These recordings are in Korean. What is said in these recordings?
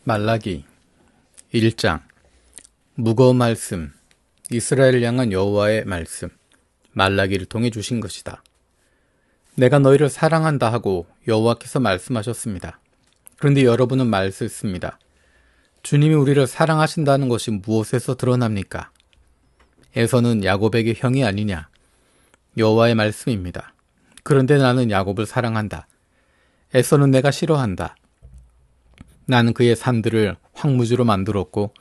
말라기 1장 무거운 말씀, 이스라엘을 향한 여호와의 말씀, 말라기를 통해 주신 것이다. 내가 너희를 사랑한다 하고 여호와께서 말씀하셨습니다. 그런데 여러분은 말 씁니다. 주님이 우리를 사랑하신다는 것이 무엇에서 드러납니까? 에서는 야곱에게 형이 아니냐? 여호와의 말씀입니다. 그런데 나는 야곱을 사랑한다. 에서는 내가 싫어한다. 나는 그의 산들을 황무지로 만들었고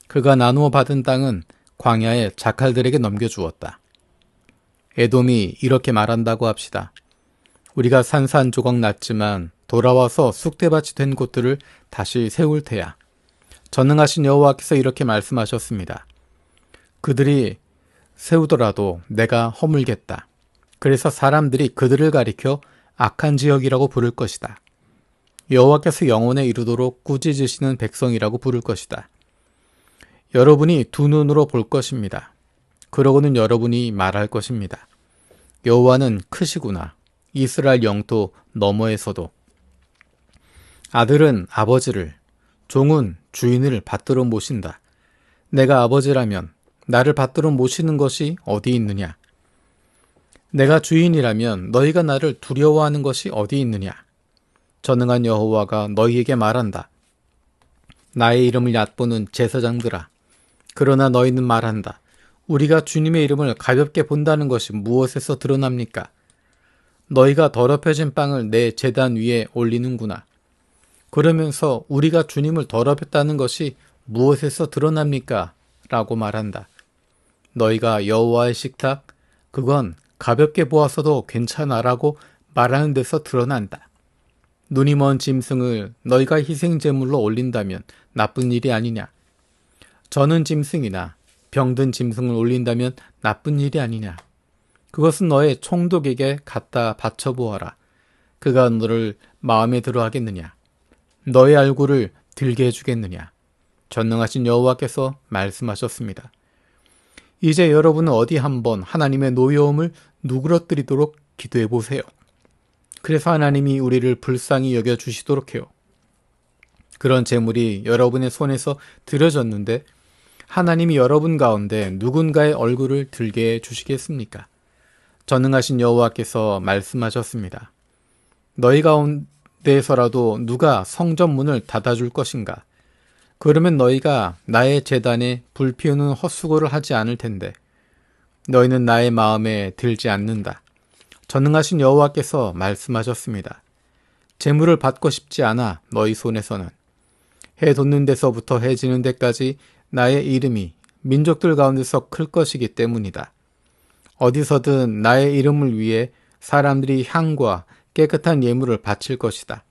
그가 나누어 받은 땅은 광야의 자칼들에게 넘겨주었다. 에돔이 이렇게 말한다고 합시다. 우리가 산산조각 났지만 돌아와서 쑥대밭이 된 곳들을 다시 세울 테야. 전능하신 여호와께서 이렇게 말씀하셨습니다. 그들이 세우더라도 내가 허물겠다. 그래서 사람들이 그들을 가리켜 악한 지역이라고 부를 것이다. 여호와께서 영원에 이르도록 꾸짖으시는 백성이라고 부를 것이다. 여러분이 두 눈으로 볼 것입니다. 그러고는 여러분이 말할 것입니다. 여호와는 크시구나. 이스라엘 영토 너머에서도. 아들은 아버지를, 종은 주인을 받들어 모신다. 내가 아버지라면 나를 받들어 모시는 것이 어디 있느냐? 내가 주인이라면 너희가 나를 두려워하는 것이 어디 있느냐? 전능한 여호와가 너희에게 말한다. 나의 이름을 얕보는 제사장들아. 그러나 너희는 말한다. 우리가 주님의 이름을 가볍게 본다는 것이 무엇에서 드러납니까? 너희가 더럽혀진 빵을 내 제단 위에 올리는구나. 그러면서 우리가 주님을 더럽혔다는 것이 무엇에서 드러납니까? 라고 말한다. 너희가 여호와의 식탁, 그건 가볍게 보아서도 괜찮아라고 말하는 데서 드러난다. 눈이 먼 짐승을 너희가 희생제물로 올린다면 나쁜 일이 아니냐? 저는 짐승이나 병든 짐승을 올린다면 나쁜 일이 아니냐? 그것은 너의 총독에게 갖다 바쳐보아라. 그가 너를 마음에 들어 하겠느냐? 너의 얼굴을 들게 해주겠느냐? 전능하신 여호와께서 말씀하셨습니다. 이제 여러분은 어디 한번 하나님의 노여움을 누그러뜨리도록 기도해 보세요. 그래서 하나님이 우리를 불쌍히 여겨주시도록 해요. 그런 재물이 여러분의 손에서 드려졌는데 하나님이 여러분 가운데 누군가의 얼굴을 들게 해주시겠습니까? 전능하신 여호와께서 말씀하셨습니다. 너희 가운데에서라도 누가 성전 문을 닫아줄 것인가? 그러면 너희가 나의 제단에 불 피우는 헛수고를 하지 않을 텐데 너희는 나의 마음에 들지 않는다. 전능하신 여호와께서 말씀하셨습니다. 재물을 받고 싶지 않아 너희 손에서는. 해 돋는 데서부터 해 지는 데까지 나의 이름이 민족들 가운데서 클 것이기 때문이다. 어디서든 나의 이름을 위해 사람들이 향과 깨끗한 예물을 바칠 것이다.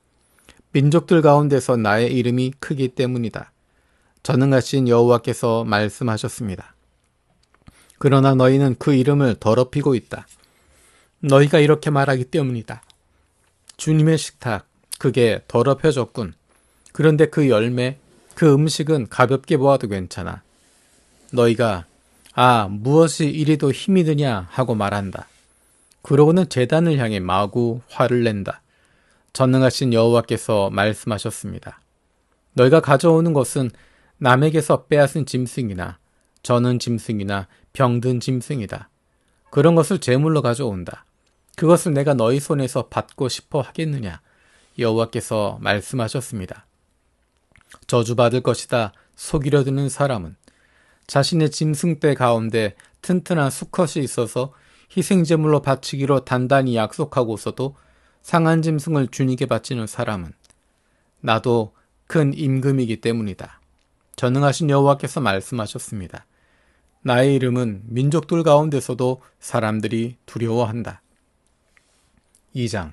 민족들 가운데서 나의 이름이 크기 때문이다. 전능하신 여호와께서 말씀하셨습니다. 그러나 너희는 그 이름을 더럽히고 있다. 너희가 이렇게 말하기 때문이다. 주님의 식탁, 그게 더럽혀졌군. 그런데 그 열매, 그 음식은 가볍게 보아도 괜찮아. 너희가 무엇이 이리도 힘이 드냐 하고 말한다. 그러고는 제단을 향해 마구 화를 낸다. 전능하신 여호와께서 말씀하셨습니다. 너희가 가져오는 것은 남에게서 빼앗은 짐승이나 저는 짐승이나 병든 짐승이다. 그런 것을 제물로 가져온다. 그것을 내가 너희 손에서 받고 싶어 하겠느냐? 여호와께서 말씀하셨습니다. 저주받을 것이다. 속이려 드는 사람은 자신의 짐승떼 가운데 튼튼한 수컷이 있어서 희생제물로 바치기로 단단히 약속하고서도 상한 짐승을 주님께 바치는 사람은 나도 큰 임금이기 때문이다. 전능하신 여호와께서 말씀하셨습니다. 나의 이름은 민족들 가운데서도 사람들이 두려워한다. 2장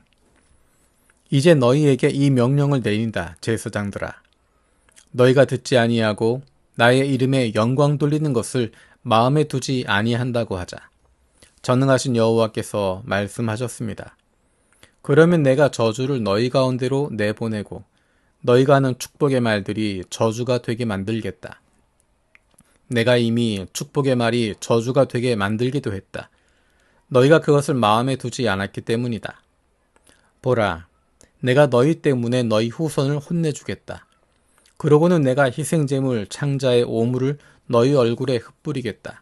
이제 너희에게 이 명령을 내린다. 제사장들아. 너희가 듣지 아니하고 나의 이름에 영광 돌리는 것을 마음에 두지 아니한다고 하자. 전능하신 여호와께서 말씀하셨습니다. 그러면 내가 저주를 너희 가운데로 내보내고 너희가 하는 축복의 말들이 저주가 되게 만들겠다. 내가 이미 축복의 말이 저주가 되게 만들기도 했다. 너희가 그것을 마음에 두지 않았기 때문이다. 보라, 내가 너희 때문에 너희 후손을 혼내주겠다. 그러고는 내가 희생제물 창자의 오물을 너희 얼굴에 흩뿌리겠다.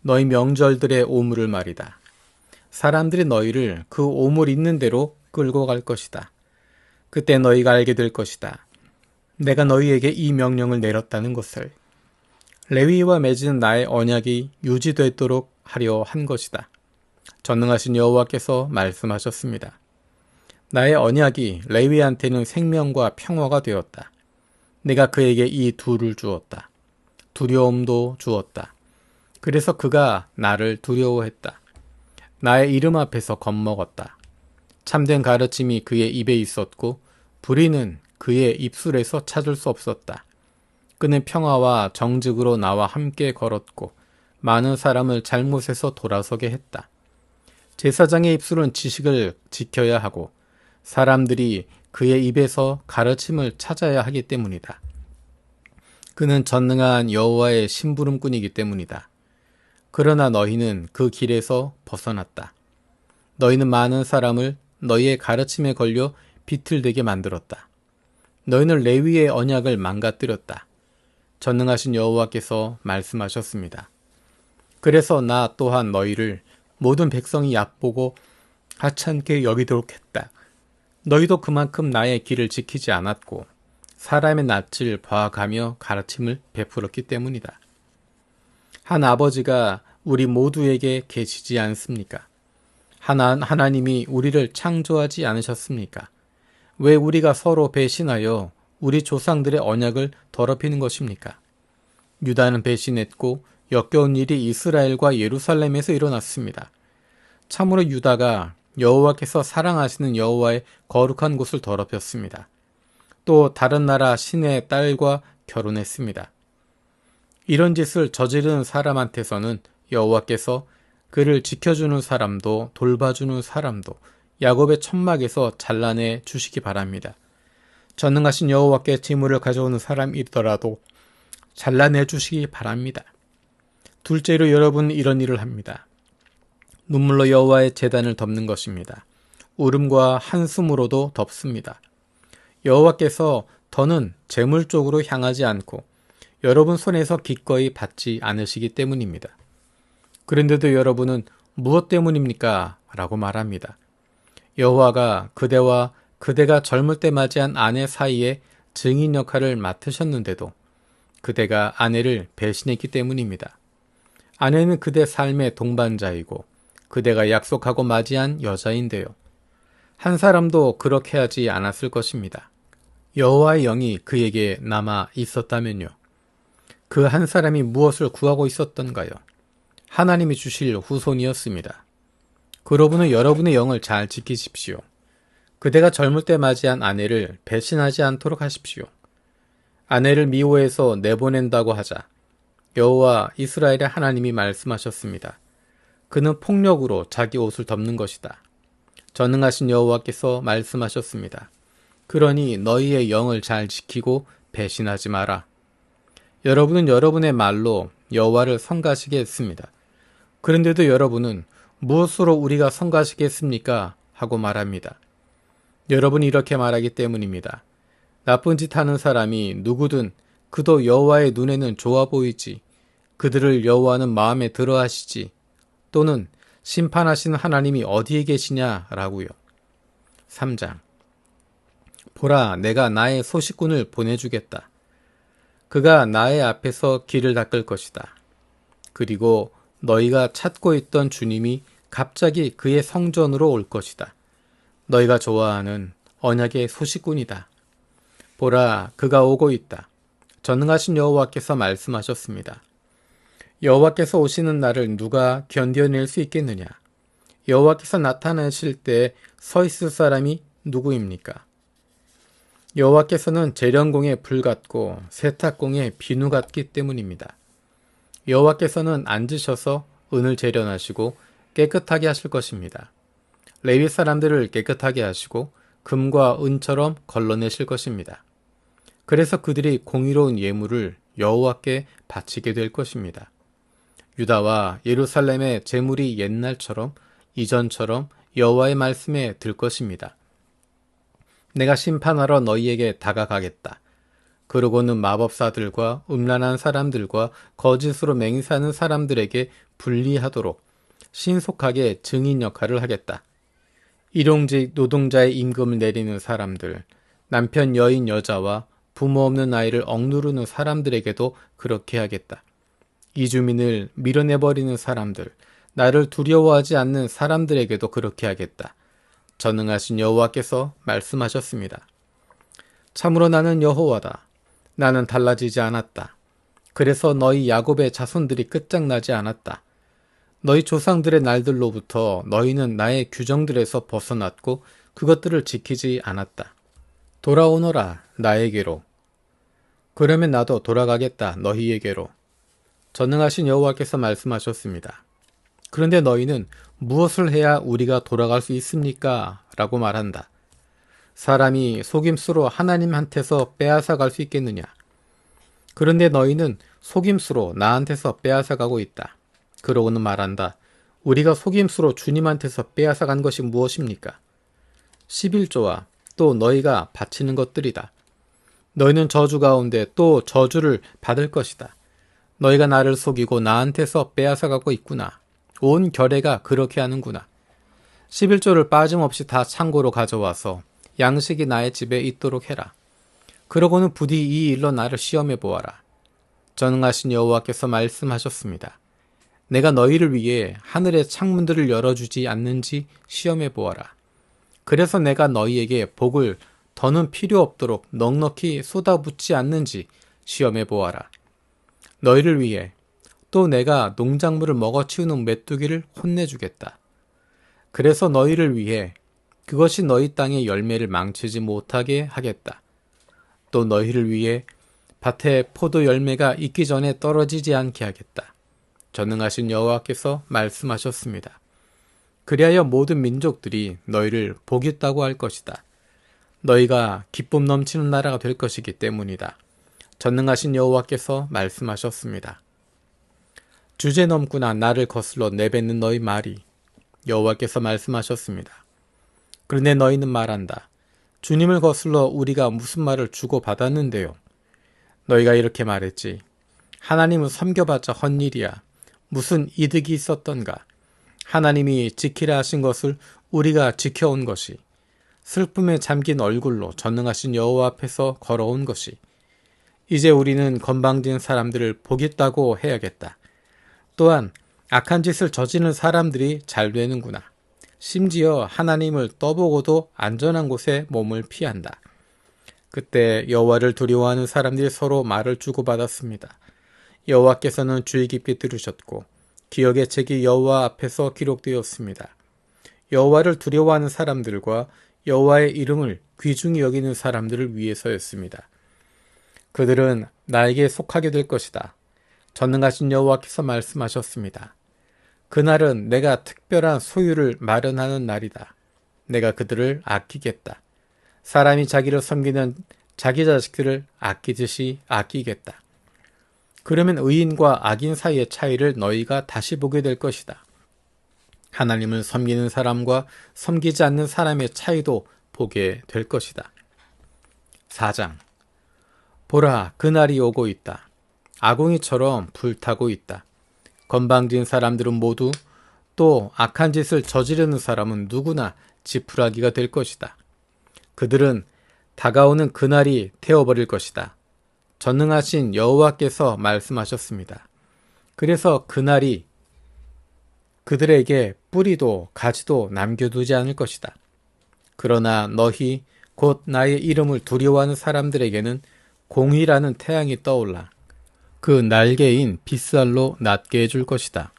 너희 명절들의 오물을 말이다. 사람들이 너희를 그 오물 있는 대로 끌고 갈 것이다. 그때 너희가 알게 될 것이다. 내가 너희에게 이 명령을 내렸다는 것을. 레위와 맺은 나의 언약이 유지되도록 하려 한 것이다. 전능하신 여호와께서 말씀하셨습니다. 나의 언약이 레위한테는 생명과 평화가 되었다. 내가 그에게 이 둘을 주었다. 두려움도 주었다. 그래서 그가 나를 두려워했다. 나의 이름 앞에서 겁먹었다. 참된 가르침이 그의 입에 있었고 불의는 그의 입술에서 찾을 수 없었다. 그는 평화와 정직으로 나와 함께 걸었고 많은 사람을 잘못에서 돌아서게 했다. 제사장의 입술은 지식을 지켜야 하고 사람들이 그의 입에서 가르침을 찾아야 하기 때문이다. 그는 전능한 여호와의 심부름꾼이기 때문이다. 그러나 너희는 그 길에서 벗어났다. 너희는 많은 사람을 너희의 가르침에 걸려 비틀대게 만들었다. 너희는 레위의 언약을 망가뜨렸다. 전능하신 여호와께서 말씀하셨습니다. 그래서 나 또한 너희를 모든 백성이 얕보고 하찮게 여기도록 했다. 너희도 그만큼 나의 길을 지키지 않았고 사람의 낯을 봐가며 가르침을 베풀었기 때문이다. 한 아버지가 우리 모두에게 계시지 않습니까? 하나님이 우리를 창조하지 않으셨습니까? 왜 우리가 서로 배신하여 우리 조상들의 언약을 더럽히는 것입니까? 유다는 배신했고 역겨운 일이 이스라엘과 예루살렘에서 일어났습니다. 참으로 유다가 여호와께서 사랑하시는 여호와의 거룩한 곳을 더럽혔습니다. 또 다른 나라 신의 딸과 결혼했습니다. 이런 짓을 저지르는 사람한테서는 여호와께서 그를 지켜주는 사람도 돌봐주는 사람도 야곱의 천막에서 잘라내 주시기 바랍니다. 전능하신 여호와께 재물을 가져오는 사람이더라도 잘라내 주시기 바랍니다. 둘째로 여러분 이런 일을 합니다. 눈물로 여호와의 제단을 덮는 것입니다. 울음과 한숨으로도 덮습니다. 여호와께서 더는 재물 쪽으로 향하지 않고 여러분 손에서 기꺼이 받지 않으시기 때문입니다. 그런데도 여러분은 무엇 때문입니까? 라고 말합니다. 여호와가 그대와 그대가 젊을 때 맞이한 아내 사이에 증인 역할을 맡으셨는데도 그대가 아내를 배신했기 때문입니다. 아내는 그대 삶의 동반자이고 그대가 약속하고 맞이한 여자인데요. 한 사람도 그렇게 하지 않았을 것입니다. 여호와의 영이 그에게 남아 있었다면요. 그 한 사람이 무엇을 구하고 있었던가요? 하나님이 주실 후손이었습니다. 그러므로 여러분의 영을 잘 지키십시오. 그대가 젊을 때 맞이한 아내를 배신하지 않도록 하십시오. 아내를 미워해서 내보낸다고 하자 여호와 이스라엘의 하나님이 말씀하셨습니다. 그는 폭력으로 자기 옷을 덮는 것이다. 전능하신 여호와께서 말씀하셨습니다. 그러니 너희의 영을 잘 지키고 배신하지 마라. 여러분은 여러분의 말로 여호와를 성가시게 했습니다. 그런데도 여러분은 무엇으로 우리가 성가시게 했습니까? 하고 말합니다. 여러분이 이렇게 말하기 때문입니다. 나쁜 짓 하는 사람이 누구든 그도 여호와의 눈에는 좋아 보이지. 그들을 여호와는 마음에 들어 하시지. 또는 심판하시는 하나님이 어디에 계시냐라고요. 3장. 보라, 내가 나의 소식꾼을 보내주겠다. 그가 나의 앞에서 길을 닦을 것이다. 그리고 너희가 찾고 있던 주님이 갑자기 그의 성전으로 올 것이다. 너희가 좋아하는 언약의 소식꾼이다. 보라, 그가 오고 있다. 전능하신 여호와께서 말씀하셨습니다. 여호와께서 오시는 날을 누가 견뎌낼 수 있겠느냐? 여호와께서 나타나실 때 서 있을 사람이 누구입니까? 여호와께서는 재련공의 불 같고 세탁공의 비누 같기 때문입니다. 여호와께서는 앉으셔서 은을 재련하시고 깨끗하게 하실 것입니다. 레위 사람들을 깨끗하게 하시고 금과 은처럼 걸러내실 것입니다. 그래서 그들이 공의로운 예물을 여호와께 바치게 될 것입니다. 유다와 예루살렘의 제물이 옛날처럼 이전처럼 여호와의 말씀에 들 것입니다. 내가 심판하러 너희에게 다가가겠다. 그러고는 마법사들과 음란한 사람들과 거짓으로 맹세하는 사람들에게 불리하도록 신속하게 증인 역할을 하겠다. 일용직 노동자의 임금을 내리는 사람들, 남편, 여인, 여자와 부모 없는 아이를 억누르는 사람들에게도 그렇게 하겠다. 이주민을 밀어내버리는 사람들, 나를 두려워하지 않는 사람들에게도 그렇게 하겠다. 전능하신 여호와께서 말씀하셨습니다. 참으로 나는 여호와다. 나는 달라지지 않았다. 그래서 너희 야곱의 자손들이 끝장나지 않았다. 너희 조상들의 날들로부터 너희는 나의 규정들에서 벗어났고 그것들을 지키지 않았다. 돌아오너라 나에게로. 그러면 나도 돌아가겠다 너희에게로. 전능하신 여호와께서 말씀하셨습니다. 그런데 너희는 무엇을 해야 우리가 돌아갈 수 있습니까? 라고 말한다. 사람이 속임수로 하나님한테서 빼앗아 갈 수 있겠느냐? 그런데 너희는 속임수로 나한테서 빼앗아 가고 있다. 그러고는 말한다. 우리가 속임수로 주님한테서 빼앗아 간 것이 무엇입니까? 11조와 또 너희가 바치는 것들이다. 너희는 저주 가운데 또 저주를 받을 것이다. 너희가 나를 속이고 나한테서 빼앗아 가고 있구나. 온 결례가 그렇게 하는구나. 11조를 빠짐없이 다 창고로 가져와서 양식이 나의 집에 있도록 해라. 그러고는 부디 이 일로 나를 시험해 보아라. 전능하신 여호와께서 말씀하셨습니다. 내가 너희를 위해 하늘의 창문들을 열어주지 않는지 시험해 보아라. 그래서 내가 너희에게 복을 더는 필요 없도록 넉넉히 쏟아붓지 않는지 시험해 보아라. 너희를 위해 또 내가 농작물을 먹어치우는 메뚜기를 혼내주겠다. 그래서 너희를 위해 그것이 너희 땅의 열매를 망치지 못하게 하겠다. 또 너희를 위해 밭에 포도 열매가 익기 전에 떨어지지 않게 하겠다. 전능하신 여호와께서 말씀하셨습니다. 그리하여 모든 민족들이 너희를 복있다고 할 것이다. 너희가 기쁨 넘치는 나라가 될 것이기 때문이다. 전능하신 여호와께서 말씀하셨습니다. 주제 넘구나 나를 거슬러 내뱉는 너희 말이 여호와께서 말씀하셨습니다. 그런데 너희는 말한다. 주님을 거슬러 우리가 무슨 말을 주고받았는데요. 너희가 이렇게 말했지. 하나님을 섬겨봤자 헛일이야. 무슨 이득이 있었던가. 하나님이 지키라 하신 것을 우리가 지켜온 것이 슬픔에 잠긴 얼굴로 전능하신 여호와 앞에서 걸어온 것이 이제 우리는 건방진 사람들을 보겠다고 해야겠다. 또한 악한 짓을 저지르는 사람들이 잘 되는구나. 심지어 하나님을 떠보고도 안전한 곳에 몸을 피한다. 그때 여호와를 두려워하는 사람들이 서로 말을 주고받았습니다. 여호와께서는 주의 깊게 들으셨고 기억의 책이 여호와 앞에서 기록되었습니다. 여호와를 두려워하는 사람들과 여호와의 이름을 귀중히 여기는 사람들을 위해서였습니다. 그들은 나에게 속하게 될 것이다. 전능하신 여호와께서 말씀하셨습니다. 그날은 내가 특별한 소유를 마련하는 날이다. 내가 그들을 아끼겠다. 사람이 자기를 섬기는 자기 자식들을 아끼듯이 아끼겠다. 그러면 의인과 악인 사이의 차이를 너희가 다시 보게 될 것이다. 하나님을 섬기는 사람과 섬기지 않는 사람의 차이도 보게 될 것이다. 4장. 보라, 그날이 오고 있다. 아궁이처럼 불타고 있다. 건방진 사람들은 모두 또 악한 짓을 저지르는 사람은 누구나 지푸라기가 될 것이다. 그들은 다가오는 그날이 태워버릴 것이다. 전능하신 여호와께서 말씀하셨습니다. 그래서 그날이 그들에게 뿌리도 가지도 남겨두지 않을 것이다. 그러나 너희 곧 나의 이름을 두려워하는 사람들에게는 공의라는 태양이 떠올라 그 날개인 빗살로 낮게 해줄 것이다.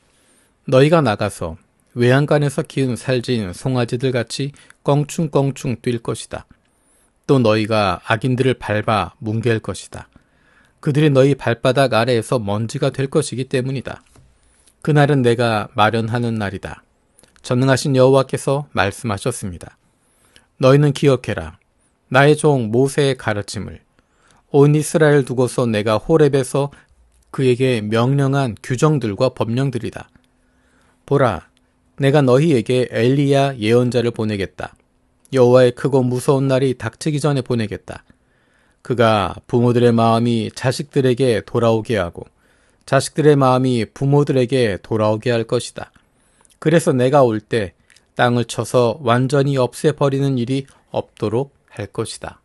너희가 나가서 외양간에서 키운 살진 송아지들 같이 껑충껑충 뛸 것이다. 또 너희가 악인들을 밟아 뭉갤 것이다. 그들이 너희 발바닥 아래에서 먼지가 될 것이기 때문이다. 그날은 내가 마련하는 날이다. 전능하신 여호와께서 말씀하셨습니다. 너희는 기억해라. 나의 종 모세의 가르침을 온 이스라엘 두고서 내가 호렙에서 그에게 명령한 규정들과 법령들이다. 보라, 내가 너희에게 엘리야 예언자를 보내겠다. 여호와의 크고 무서운 날이 닥치기 전에 보내겠다. 그가 부모들의 마음이 자식들에게 돌아오게 하고 자식들의 마음이 부모들에게 돌아오게 할 것이다. 그래서 내가 올 때 땅을 쳐서 완전히 없애버리는 일이 없도록 할 것이다.